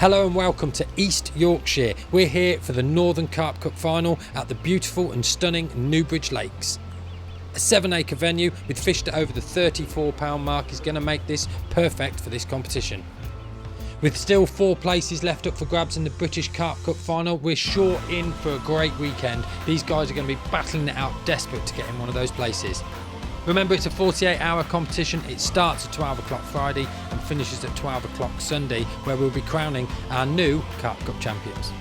Hello and welcome to East Yorkshire. We're here for the Northern Carp Cup final at the beautiful and stunning Newbridge Lakes. A 7-acre venue with fish to over the £34 mark is going to make this perfect for this competition. With still 4 places left up for grabs in the British Carp Cup final, we're sure in for a great weekend. These guys are going to be battling it out, desperate to get in one of those places. Remember, it's a 48-hour competition. It starts at 12 o'clock Friday and finishes at 12 o'clock Sunday, where we'll be crowning our new Carp Cup champions.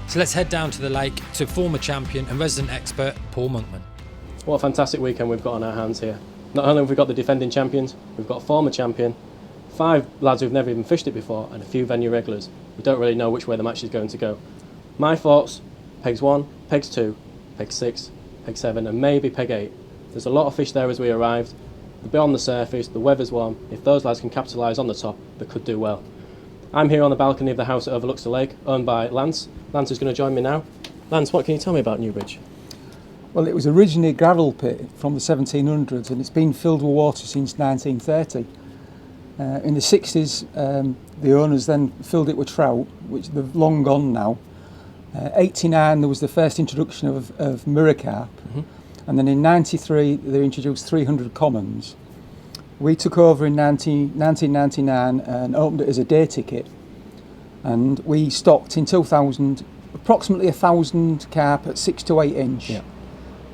So let's head down to the lake to former champion and resident expert Paul Monkman. What a fantastic weekend we've got on our hands here. Not only have we got the defending champions, we've got a former champion, 5 lads who've never even fished it before, and a few venue regulars. We don't really know which way the match is going to go. My thoughts: pegs 1, pegs 2, peg 6, peg 7 and maybe peg 8. There's a lot of fish there as we arrived. They'll be on the surface, the weather's warm. If those lads can capitalise on the top, they could do well. I'm here on the balcony of the house that overlooks the lake, owned by Lance. Lance is going to join me now. Lance, what can you tell me about Newbridge? Well, it was originally a gravel pit from the 1700s and it's been filled with water since 1930. In the 60s, the owners then filled it with trout, which they've long gone now. 89, there was the first introduction of mirror carp. Mm-hmm. And then in 93, they introduced 300 commons. We took over in 1999 and opened it as a day ticket. And we stocked in 2000 approximately 1,000 carp at 6 to 8 inch,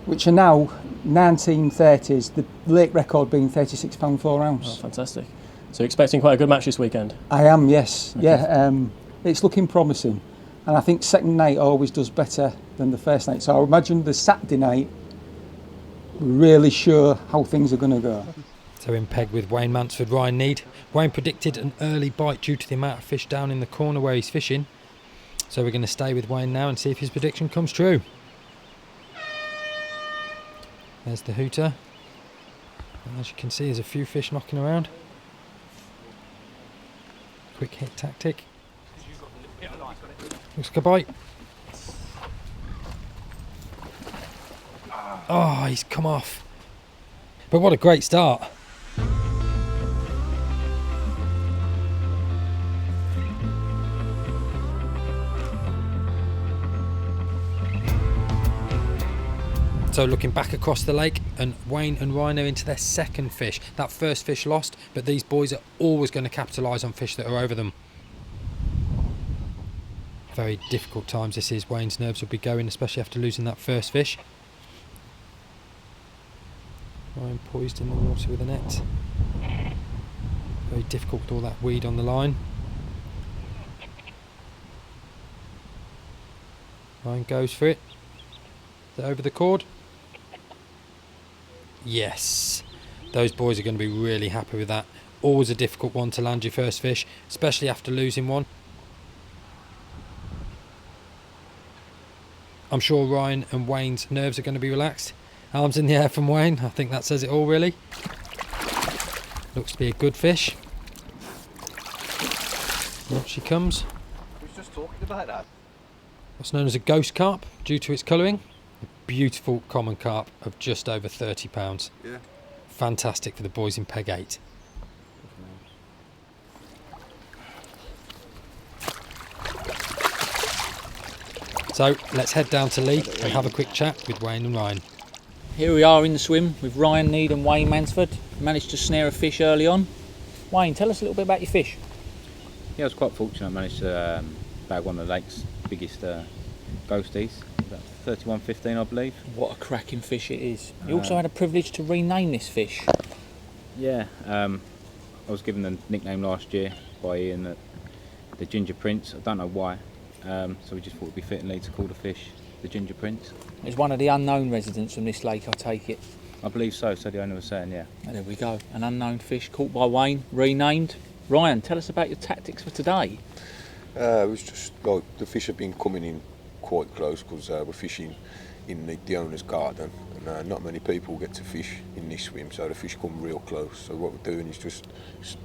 which are now 1930s, the lake record being £36 4 ounce. Oh, fantastic. So you're expecting quite a good match this weekend? I am, yes. Okay. Yeah, it's looking promising. And I think second night always does better than the first night. So I imagine the Saturday night, we're really sure how things are going to go. So in peg with Wayne Mansford, Ryan Need. Wayne predicted an early bite due to the amount of fish down in the corner where he's fishing. So we're going to stay with Wayne now and see if his prediction comes true. There's the hooter. And as you can see, there's a few fish knocking around. Quick hit tactic. Looks like a bite. Oh, he's come off. But what a great start. So looking back across the lake, and Wayne and Ryan are into their second fish. That first fish lost, but these boys are always going to capitalise on fish that are over them. Very difficult times this is. Wayne's nerves will be going, especially after losing that first fish. Ryan poised in the water with a net. Very difficult with all that weed on the line. Ryan goes for it. Is it over the cord? Yes. Those boys are going to be really happy with that. Always a difficult one to land your first fish, especially after losing one. I'm sure Ryan and Wayne's nerves are going to be relaxed. Arms in the air from Wayne. I think that says it all, really. Looks to be a good fish. Up she comes. We were just talking about that. What's known as a ghost carp, due to its colouring. A beautiful common carp of just over £30. Yeah. Fantastic for the boys in peg 8. So let's head down to Lee and have a quick chat with Wayne and Ryan. Here we are in the swim with Ryan Need and Wayne Mansford. Managed to snare a fish early on. Wayne, tell us a little bit about your fish. Yeah, I was quite fortunate. I managed to bag one of the lake's biggest ghosties, about 31.15 I believe. What a cracking fish it is. You also had a privilege to rename this fish. Yeah, I was given the nickname last year by Ian, the Ginger Prince. I don't know why, so we just thought it would be fittingly to call the fish the Ginger Prince. It's one of the unknown residents from this lake, I take it. I believe so the owner was saying, yeah. And there we go, an unknown fish caught by Wayne, renamed. Ryan, tell us about your tactics for today. It was just like the fish have been coming in quite close because we're fishing in the owner's garden and not many people get to fish in this swim, so the fish come real close. So what we're doing is just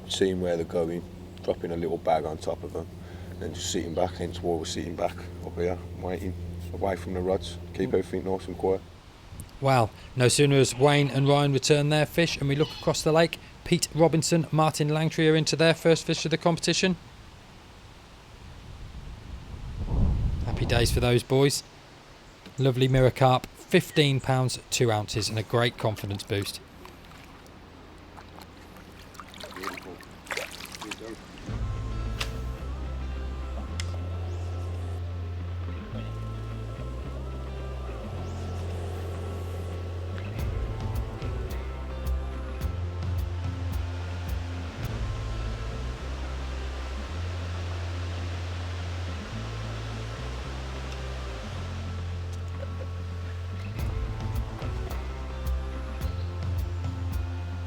seeing where they're going, dropping a little bag on top of them and just sitting back, hence why we're sitting back up here waiting away from the rods, keep everything nice and quiet. Well, no sooner has Wayne and Ryan return their fish and we look across the lake, Pete Robinson, Martin Langtry are into their first fish of the competition. days for those boys. Lovely mirror carp, £15 2 ounces, and a great confidence boost.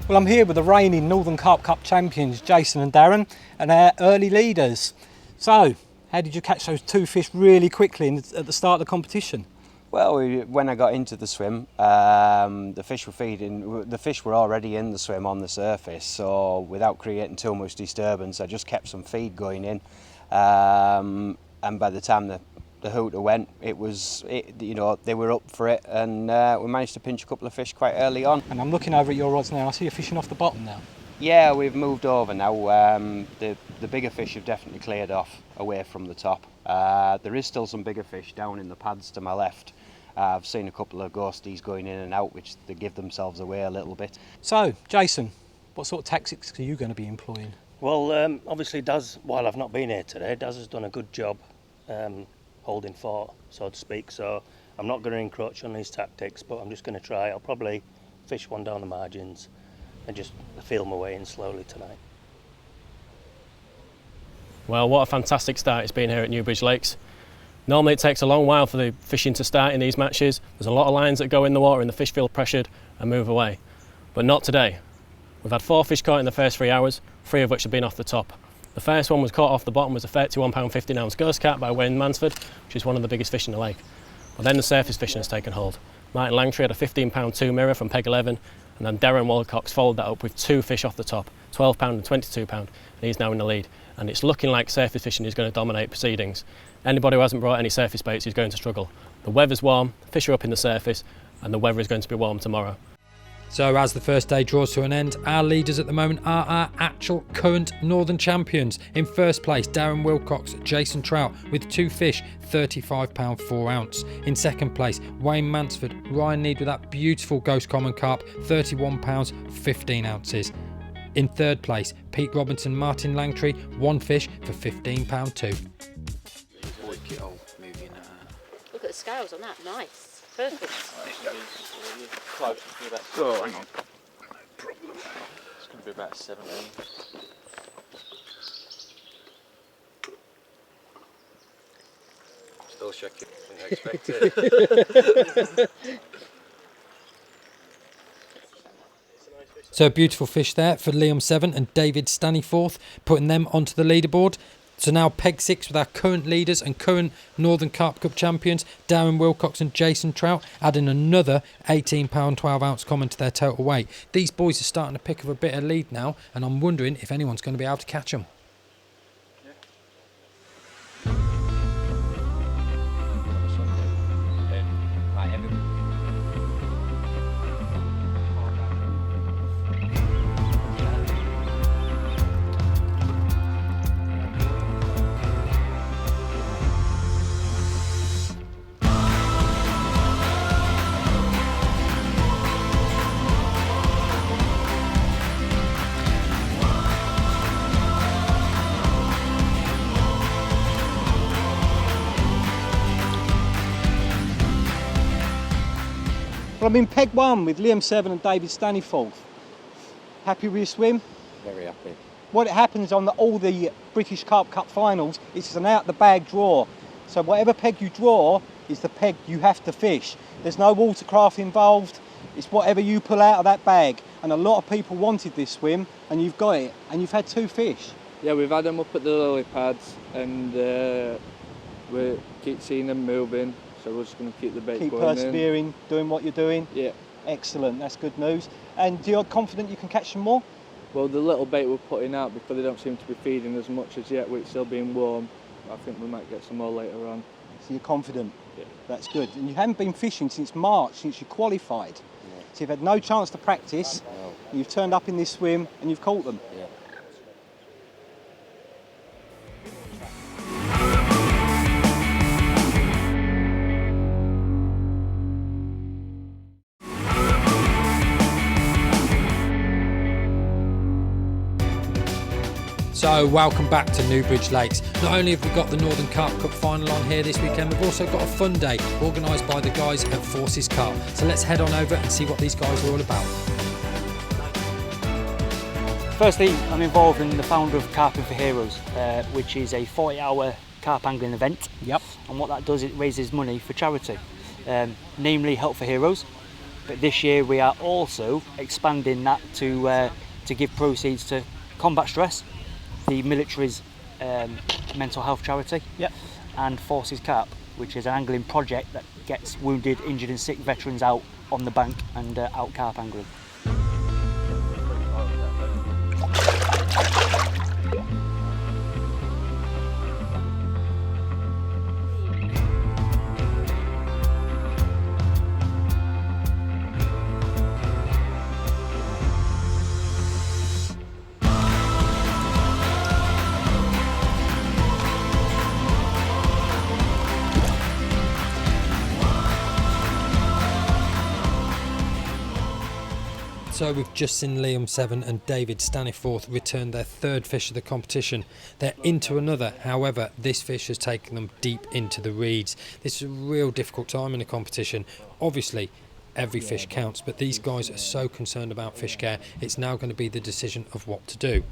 Well, I'm here with the reigning Northern Carp Cup champions, Jason and Darren, and our early leaders. So, how did you catch those 2 fish really quickly at the start of the competition? Well, when I got into the swim, the fish were feeding. The fish were already in the swim on the surface, so without creating too much disturbance, I just kept some feed going in. And by the time the hooter went, they were up for it, and we managed to pinch a couple of fish quite early on. And I'm looking over at your rods now, and I see you're fishing off the bottom now. Yeah, we've moved over now. The bigger fish have definitely cleared off away from the top. There is still some bigger fish down in the pads to my left. I've seen a couple of ghosties going in and out, which they give themselves away a little bit. So, Jason, what sort of tactics are you going to be employing? Well, obviously Daz, while I've not been here today, Daz has done a good job holding fort, so to speak, so I'm not going to encroach on his tactics, but I'm just going to try. I'll probably fish one down the margins and just feel my way in slowly tonight. Well, what a fantastic start it's been here at Newbridge Lakes. Normally it takes a long while for the fishing to start in these matches. There's a lot of lines that go in the water and the fish feel pressured and move away. But not today. We've had 4 fish caught in the first 3 hours, 3 of which have been off the top. The first one was caught off the bottom, was a £31 15 ounce ghost carp by Wayne Mansford, which is one of the biggest fish in the lake. But then the surface fishing has taken hold. Martin Langtree had a £15 2 mirror from peg 11, and then Darren Wilcox followed that up with 2 fish off the top, £12 and £22, and he's now in the lead. And it's looking like surface fishing is going to dominate proceedings. Anybody who hasn't brought any surface baits is going to struggle. The weather's warm, fish are up in the surface, and the weather is going to be warm tomorrow. So as the first day draws to an end, our leaders at the moment are our actual current Northern champions. In first place, Darren Wilcox, Jason Trout with 2 fish, £35 4 ounce. In second place, Wayne Mansford, Ryan Need with that beautiful Ghost Common Carp, £31 15 ounces. In third place, Pete Robinson, Martin Langtree, 1 fish for £15 2. Look at the scales on that, nice. Perfect. Close. Oh, hang on. No problem. It's going to be about 17. Still shaking. Expected. So a beautiful fish there for Liam 7 and David Staniforth, putting them onto the leaderboard. So now peg 6 with our current leaders and current Northern Carp Cup champions, Darren Wilcox and Jason Trout, adding another £18 12 ounce common to their total weight. These boys are starting to pick up a bit of lead now, and I'm wondering if anyone's going to be able to catch them. Well, I'm in peg 1 with Liam 7 and David Staniforth. Happy with your swim? Very happy. What happens on all the British Carp Cup finals is it's an out-the-bag draw. So whatever peg you draw is the peg you have to fish. There's no watercraft involved. It's whatever you pull out of that bag. And a lot of people wanted this swim, and you've got it. And you've had 2 fish. Yeah, we've had them up at the lily pads, and we keep seeing them moving. So we're just going to keep the bait Keep going. persevering, doing what you're doing. Yeah. Excellent, that's good news. And you're confident you can catch some more? Well, the little bait we're putting out, because they don't seem to be feeding as much as yet, with it still being warm, I think we might get some more later on. So you're confident? Yeah. That's good. And you haven't been fishing since March, since you qualified. Yeah. So you've had no chance to practice. No. You've turned up in this swim and you've caught them. Yeah. So welcome back to Newbridge Lakes. Not only have we got the Northern Carp Cup final on here this weekend, we've also got a fun day organised by the guys at Forces Carp. So let's head on over and see what these guys are all about. Firstly, I'm involved in the founder of Carping for Heroes, which is a 40-hour carp angling event. Yep. And what that does, it raises money for charity, namely Help for Heroes. But this year we are also expanding that to give proceeds to Combat Stress, the military's mental health charity, Yep. and Forces Carp, which is an angling project that gets wounded, injured and sick veterans out on the bank and out carp angling. So we've just seen Liam 7 and David Staniforth return their third fish of the competition. They're into another, however this fish has taken them deep into the reeds. This is a real difficult time in a competition. Obviously every fish counts, but these guys are so concerned about fish care, it's now going to be the decision of what to do.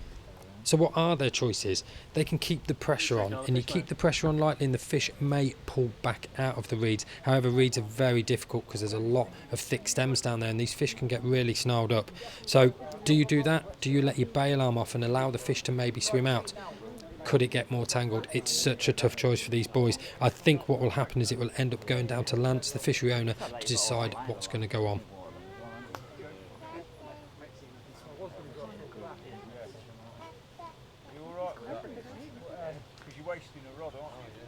So what are their choices? They can keep the pressure on, and you keep the pressure on lightly and the fish may pull back out of the reeds. However, reeds are very difficult because there's a lot of thick stems down there and these fish can get really snarled up. So do you do that? Do you let your bail arm off and allow the fish to maybe swim out? Could it get more tangled? It's such a tough choice for these boys. I think what will happen is it will end up going down to Lance, the fishery owner, to decide what's going to go on. Because you're wasting a rod, aren't you?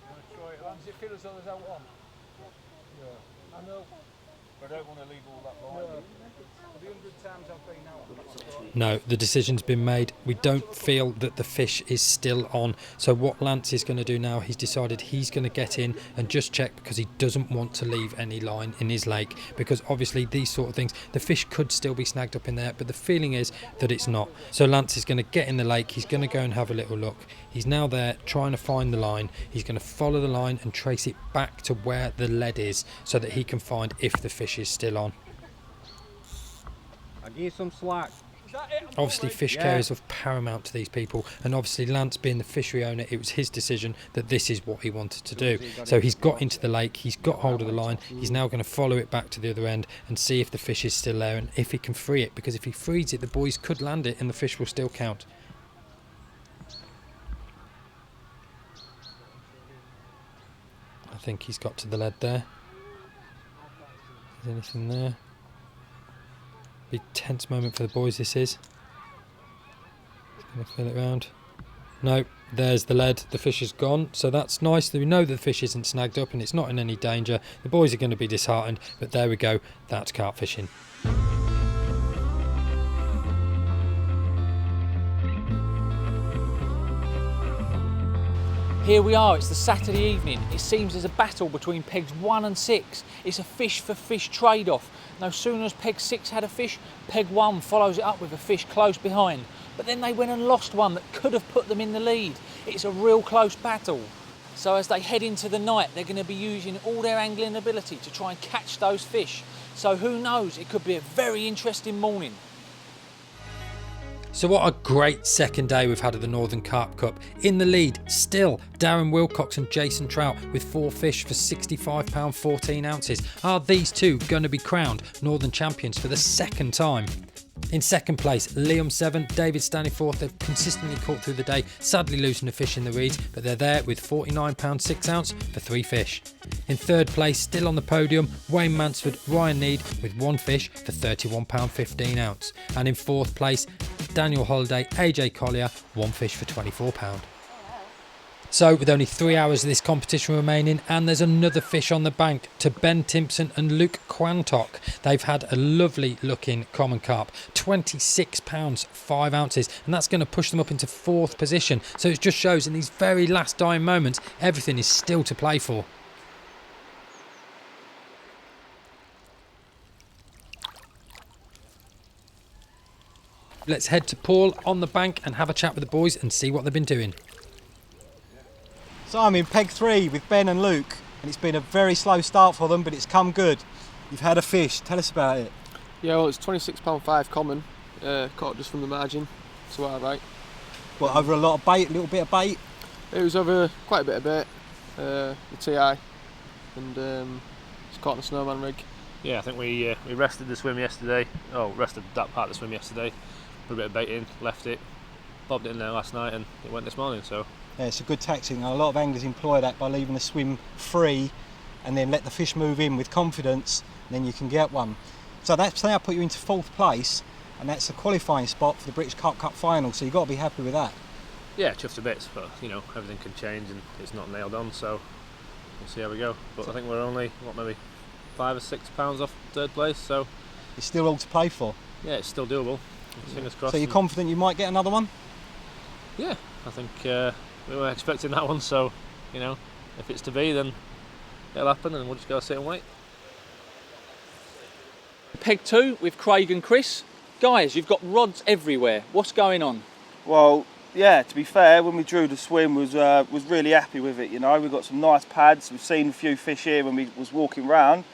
You want to try it, Lance? Does it feel as though there's out on? Yeah. I know. But I don't want to leave all that behind. No. The 100 times I've been out. No, the decision's been made. We don't feel that the fish is still on. So what Lance is going to do now, he's decided he's going to get in and just check because he doesn't want to leave any line in his lake, because obviously these sort of things, the fish could still be snagged up in there, but the feeling is that it's not. So Lance is going to get in the lake, he's going to go and have a little look. He's now there trying to find the line. He's going to follow the line and trace it back to where the lead is so that he can find if the fish is still on. I'll give you some slack. Obviously fish care is of paramount to these people, and obviously Lance being the fishery owner, it was his decision that this is what he wanted to do. So he's got into the lake, he's got hold of the line, he's now going to follow it back to the other end and see if the fish is still there and if he can free it, because if he frees it the boys could land it and the fish will still count. I think he's got to the lead there. Is there anything there? Big tense moment for the boys this is. Gonna feel it round. No, there's the lead, the fish is gone, so that's nice that we know that the fish isn't snagged up and it's not in any danger. The boys are going to be disheartened, but there we go, that's carp fishing. Here we are, it's the Saturday evening. It seems there's a battle between pegs 1 and 6. It's a fish for fish trade-off. No sooner has peg 6 had a fish, peg 1 follows it up with a fish close behind. But then they went and lost one that could have put them in the lead. It's a real close battle. So as they head into the night, they're going to be using all their angling ability to try and catch those fish. So who knows, it could be a very interesting morning. So what a great second day we've had of the Northern Carp Cup. In the lead, still, Darren Wilcox and Jason Trout with 4 fish for £65 14 ounces. Are these two going to be crowned Northern champions for the second time? In second place, Liam 7, David Staniforth. They've consistently caught through the day, sadly losing a fish in the reeds, but they're there with £49 6 ounce for 3 fish. In third place, still on the podium, Wayne Mansford, Ryan Need with 1 fish for £31 15 ounce. And in fourth place, Daniel Holiday, AJ Collier, 1 fish for £24. So with only 3 hours of this competition remaining, and there's another fish on the bank to Ben Timpson and Luke Quantock. They've had a lovely looking common carp, £26 5 ounces, and that's going to push them up into 4th position. So it just shows in these very last dying moments, everything is still to play for. Let's head to Paul on the bank and have a chat with the boys and see what they've been doing. So I'm in peg 3 with Ben and Luke, and it's been a very slow start for them, but it's come good. You've had a fish, tell us about it. Yeah, well, it's £26.5 common, caught just from the margin, so alright. What, over a lot of bait, a little bit of bait? It was over quite a bit of bait, the TI, and it's caught on a snowman rig. Yeah, I think we rested the swim yesterday. Oh, rested that part of the swim yesterday. Put a bit of bait in, left it, bobbed it in there last night, and it went this morning. So yeah, it's a good tactic. A lot of anglers employ that by leaving the swim free, and then let the fish move in with confidence, and then you can get one. So that's now put you into 4th place, and that's a qualifying spot for the British Carp Cup final. So you've got to be happy with that. yeah, chuffed to bits, but you know everything can change and it's not nailed on. So we'll see how we go. But I think we're only maybe £5 or £6 off 3rd place. So it's still all to play for. Yeah, it's still doable. Fingers crossed. So you're confident you might get another one? Yeah, I think we were expecting that one, so you know, if it's to be, then it'll happen, and we'll just go sit and wait. Peg 2 with Craig and Chris. Guys, you've got rods everywhere. What's going on? Well, yeah, to be fair, when we drew the swim, was really happy with it. You know, we got some nice pads. We've seen a few fish here when we was walking round,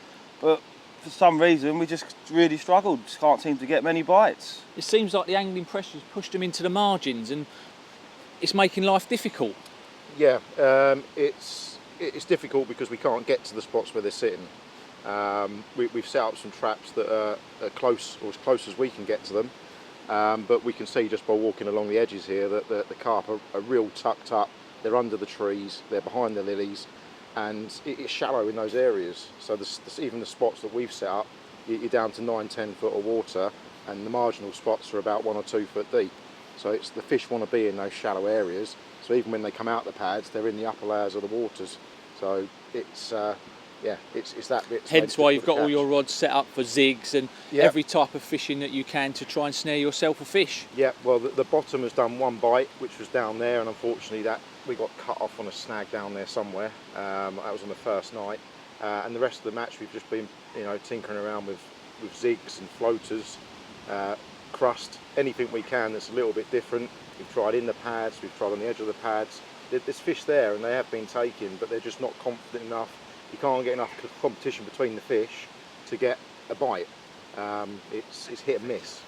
but for some reason we just really struggled. Just can't seem to get many bites. It seems like the angling pressure's pushed them into the margins, and it's making life difficult. Yeah, it's difficult because we can't get to the spots where they're sitting. We've set up some traps that are close, or as close as we can get to them, but we can see just by walking along the edges here that the carp are real tucked up. They're under the trees, they're behind the lilies, and it's shallow in those areas. So even the spots that we've set up, you're down to 9-10 foot of water, and the marginal spots are about 1 or 2 foot deep. So the fish want to be in those shallow areas. So even when they come out the pads, they're in the upper layers of the waters. So it's that bit. Hence why you've got all your rods set up for zigs and Yep. every type of fishing that you can to try and snare yourself a fish. Yeah, well the bottom has done one bite, which was down there, and unfortunately that we got cut off on a snag down there somewhere. That was on the first night, and the rest of the match we've just been tinkering around with zigs and floaters, crust, anything we can that's a little bit different. We've tried in the pads, we've tried on the edge of the pads. There's fish there and they have been taken, but they're just not confident enough. You can't get enough competition between the fish to get a bite. It's hit and miss.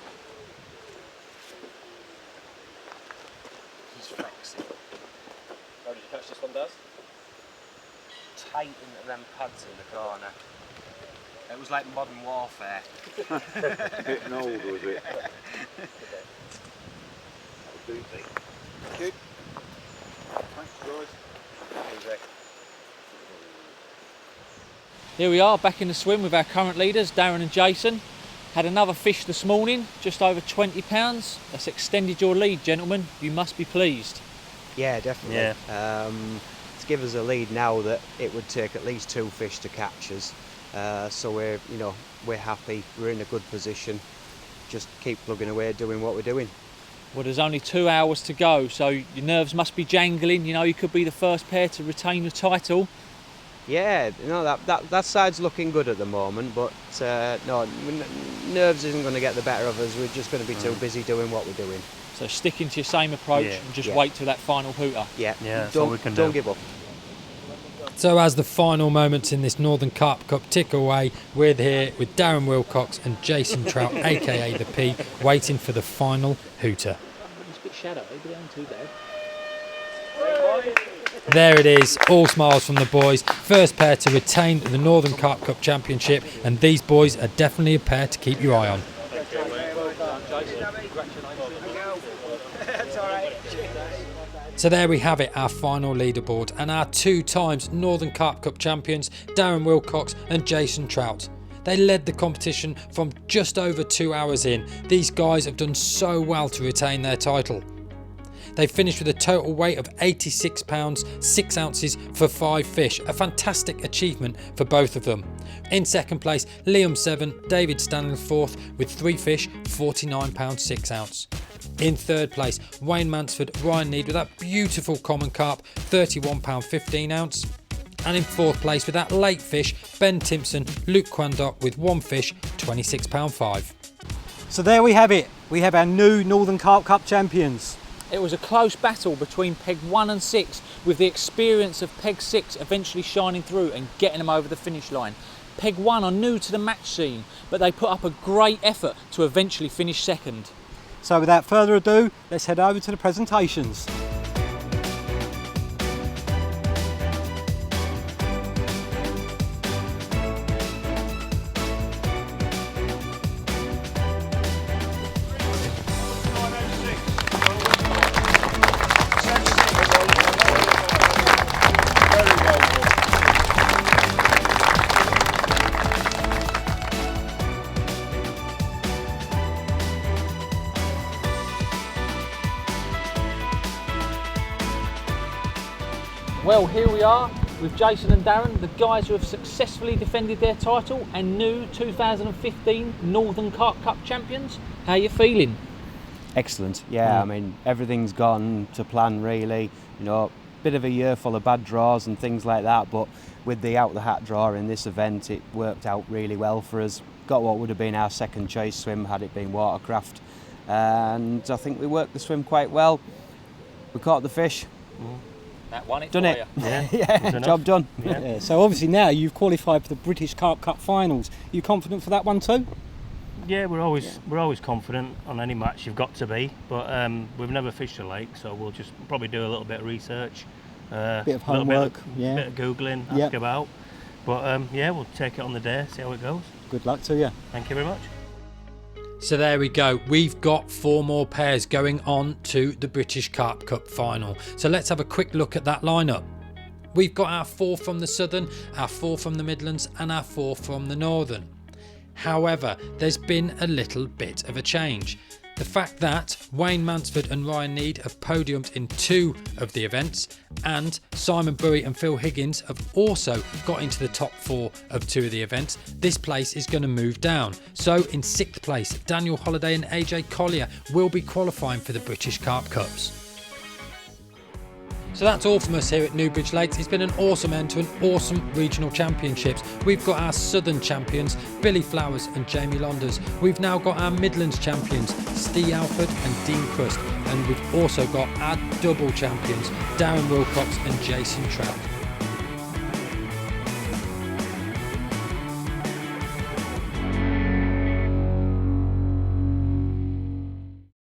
He's flexing. How did you catch this one, Daz? Tight into them pads in the corner. It was like modern warfare. Hitting old, was it? Thank you. Thanks, guys. Here we are back in the swim with our current leaders, Darren and Jason. Had another fish this morning, just over £20. That's extended your lead, gentlemen. You must be pleased. Yeah, definitely. Yeah. To give us a lead now that it would take at least 2 fish to catch us. So we're happy. We're in a good position. Just keep plugging away, doing what we're doing. Well, there's only 2 hours to go, so your nerves must be jangling. You know, you could be the first pair to retain the title. Yeah, that side's looking good at the moment, but no, nerves isn't going to get the better of us. We're just going to be too busy doing what we're doing. So sticking to your same approach and just wait till that final hooter. Yeah, don't give up. So as the final moments in this Northern Carp Cup tick away, we're here with Darren Wilcox and Jason Trout, aka the P, waiting for the final hooter. It's a bit shadowy, but it ain't too bad. There it is, all smiles from the boys. First pair to retain the Northern Carp Cup Championship, and these boys are definitely a pair to keep your eye on. So there we have it, our final leaderboard, and our 2 times Northern Carp Cup champions, Darren Wilcox and Jason Trout. They led the competition from just over 2 hours in. These guys have done so well to retain their title. They finished with a total weight of 86 pounds 6 ounces for 5 fish, a fantastic achievement for both of them. In second place, Liam 7, David Stanley 4th with 3 fish, 49 pounds 6 ounce. In third place, Wayne Mansford, Ryan Need with that beautiful common carp, 31 pound 15 ounce. And in fourth place with that lake fish, Ben Timpson, Luke Quandock with 1 fish, 26 pound 5. So there we have it. we have our new Northern Carp Cup champions. It was a close battle between peg 1 and 6, with the experience of peg 6 eventually shining through and getting them over the finish line. Peg 1 are new to the match scene, but they put up a great effort to eventually finish second. So without further ado, let's head over to the presentations. Well, here we are with Jason and Darren, the guys who have successfully defended their title and new 2015 Northern Carp Cup champions. How are you feeling? Excellent, yeah. I mean, everything's gone to plan really. You know, bit of a year full of bad draws and things like that, but with the out the hat draw in this event, it worked out really well for us. Got what would have been our second choice swim had it been watercraft, and I think we worked the swim quite well. We caught the fish. That won it done for it. you. Yeah, job done. Yeah, so obviously now you've qualified for the British Carp Cup finals. Are you confident for that one too? Yeah, we're always confident on any match. You've got to be, but we've never fished a lake, so we'll just probably do a little bit of research, bit of homework, bit of googling, ask about. But yeah, we'll take it on the day, see how it goes. Good luck to you. Thank you very much. So there we go. We've got 4 more pairs going on to the British Carp Cup final. So let's have a quick look at that lineup. We've got our 4 from the Southern, our 4 from the Midlands and our 4 from the Northern. However, there's been a little bit of a change. The fact that Wayne Mansford and Ryan Need have podiumed in 2 of the events, and Simon Bury and Phil Higgins have also got into the top 4 of 2 of the events, this place is going to move down. So in 6th place, Daniel Holliday and AJ Collier will be qualifying for the British Carp Cups. So that's all from us here at Newbridge Lakes. It's been an awesome end to an awesome regional championships. We've got our Southern champions, Billy Flowers and Jamie Londers. We've now got our Midlands champions, Steve Alford and Dean Crust. And we've also got our double champions, Darren Wilcox and Jason Trout.